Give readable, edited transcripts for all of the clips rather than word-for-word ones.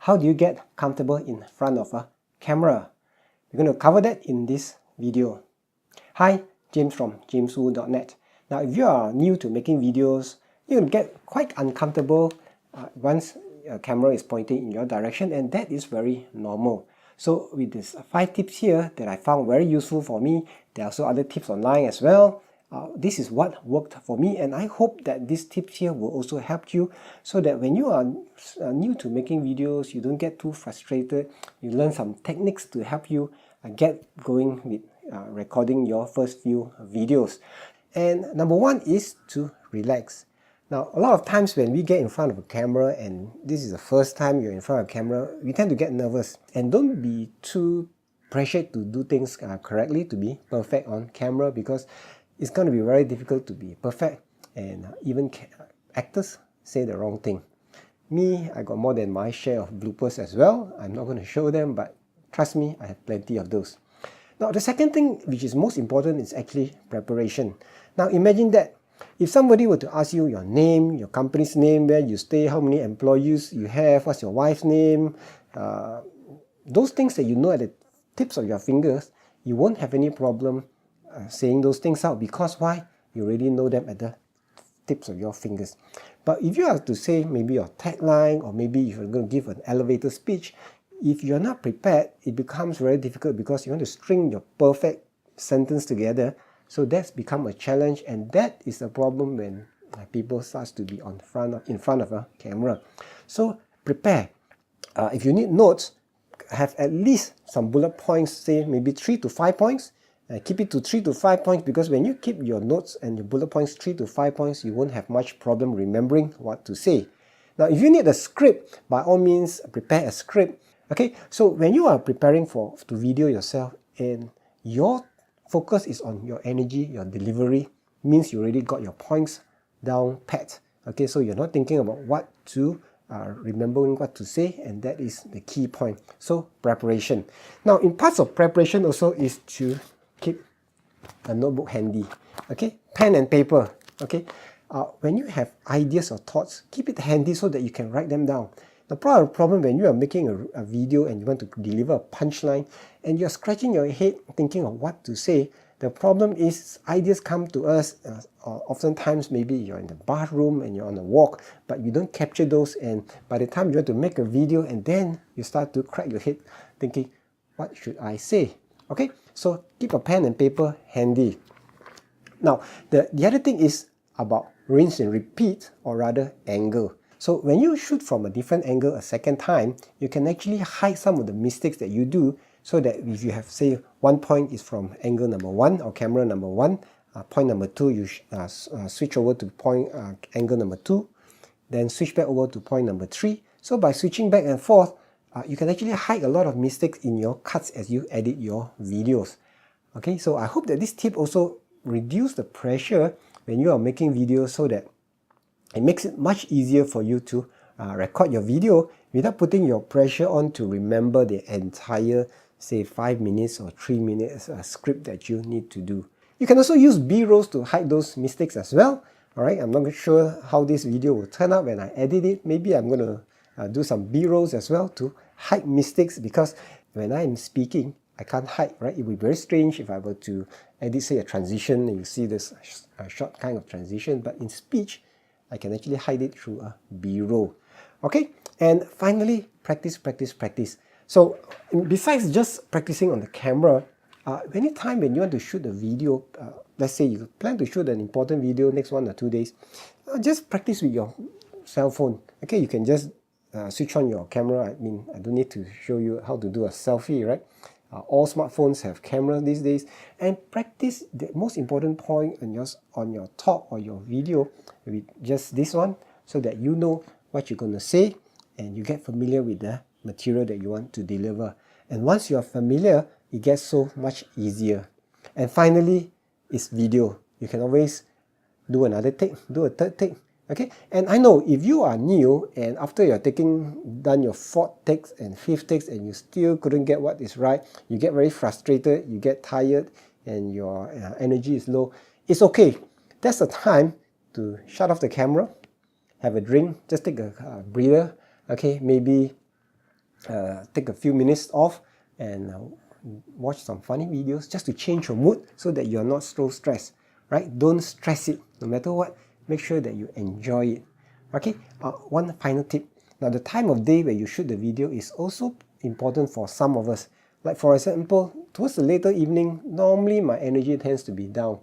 How do you get comfortable in front of a camera? We're going to cover that in this video. Hi, James from jameswu.net. Now, if you are new to making videos, you'll get quite uncomfortable once a camera is pointing in your direction, and that is very normal. So with these 5 tips here that I found very useful for me, there are also other tips online as well. This is what worked for me, and I hope that these tips here will also help you so that when you are new to making videos, you don't get too frustrated. You learn some techniques to help you get going with recording your first few videos. And number one is to relax. Now, a lot of times when we get in front of a camera and this is the first time you're in front of a camera, we tend to get nervous. And don't be too pressured to do things correctly, to be perfect on camera, because it's going to be very difficult to be perfect, and even actors say the wrong thing. Me, I got more than my share of bloopers as well. I'm not going to show them, but trust me, I have plenty of those. Now, the second thing, which is most important, is actually preparation. Now, imagine that if somebody were to ask you your name, your company's name, where you stay, how many employees you have, what's your wife's name, those things that you know at the tips of your fingers, you won't have any problem saying those things out, because why? You already know them at the tips of your fingers. But if you have to say maybe your tagline, or maybe if you're going to give an elevator speech, if you're not prepared, it becomes very difficult because you want to string your perfect sentence together. So that's become a challenge, and that is the problem when people start to be in front of a camera. So prepare. If you need notes, have at least some bullet points, say maybe 3 to 5 points. Keep it to 3 to 5 points, because when you keep your notes and your bullet points 3 to 5 points, you won't have much problem remembering what to say. Now, if you need a script, by all means, prepare a script. Okay, so when you are preparing to video yourself and your focus is on your energy, your delivery, means you already got your points down pat. Okay, so you're not thinking about what to remembering what to say, and that is the key point. So preparation. Now, in parts of preparation also is to keep a notebook handy. Okay, pen and paper. Okay, when you have ideas or thoughts, keep it handy so that you can write them down. The problem when you are making a video and you want to deliver a punchline and you're scratching your head thinking of what to say, the problem is ideas come to us oftentimes maybe you're in the bathroom and you're on a walk, but you don't capture those, and by the time you want to make a video, and then you start to crack your head thinking, what should I say? Okay, so keep a pen and paper handy. Now, the other thing is about rinse and repeat, or rather angle. So when you shoot from a different angle a second time, you can actually hide some of the mistakes that you do, so that if you have, say, one point is from angle number 1 or camera number 1, point number 2, you switch over to angle number 2, then switch back over to point number 3. So by switching back and forth, you can actually hide a lot of mistakes in your cuts as you edit your videos. Okay, so I hope that this tip also reduces the pressure when you are making videos, so that it makes it much easier for you to record your video without putting your pressure on to remember the entire, say, 5 minutes or 3 minutes script that you need to do. You can also use B-rolls to hide those mistakes as well. Alright, I'm not sure how this video will turn out when I edit it. Maybe I'm going to do some B-rolls as well to hide mistakes, because when I'm speaking, I can't hide, right? It would be very strange if I were to edit, say, a transition, and you see this short kind of transition, but in speech, I can actually hide it through a B-roll. Okay, and finally, practice, practice, practice. So besides just practicing on the camera, anytime when you want to shoot a video, let's say you plan to shoot an important video next 1 or 2 days, just practice with your cell phone. Okay, you can just switch on your camera. I mean, I don't need to show you how to do a selfie, right? All smartphones have cameras these days, and practice the most important point on your talk or your video with just this one, so that you know what you're going to say and you get familiar with the material that you want to deliver. And once you're familiar, it gets so much easier. And finally, is video. You can always do another take, do a third take. Okay, and I know if you are new and after you're done your 4th takes and 5th takes and you still couldn't get what is right, you get very frustrated, you get tired, and your energy is low, it's okay. That's the time to shut off the camera, have a drink, just take a breather. Okay, maybe take a few minutes off and watch some funny videos just to change your mood so that you're not so stressed, right? Don't stress it. No matter what, make sure that you enjoy it. Okay, one final tip. Now, the time of day where you shoot the video is also important for some of us. Like for example, towards the later evening, normally my energy tends to be down.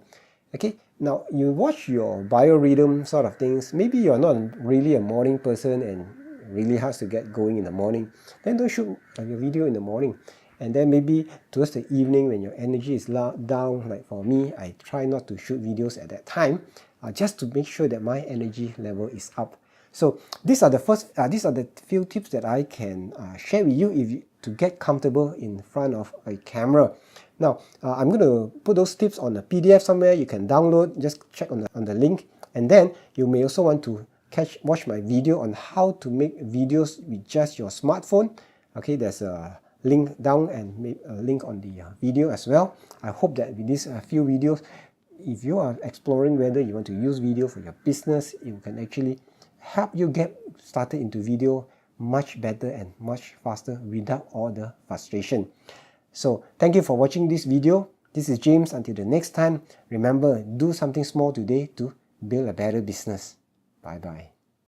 Okay, now you watch your biorhythm sort of things. Maybe you're not really a morning person and really hard to get going in the morning. Then don't shoot your video in the morning. And then maybe towards the evening when your energy is down, like for me, I try not to shoot videos at that time, just to make sure that my energy level is up. So these are the few tips that I can share with you to get comfortable in front of a camera. Now, I'm going to put those tips on a PDF somewhere. You can download, just check on the link. And then you may also want to watch my video on how to make videos with just your smartphone. Okay, there's a link down and a link on the video as well. I hope that with these few videos, if you are exploring whether you want to use video for your business, it can actually help you get started into video much better and much faster without all the frustration. So thank you for watching this video. This is James. Until the next time, remember, do something small today to build a better business. Bye bye.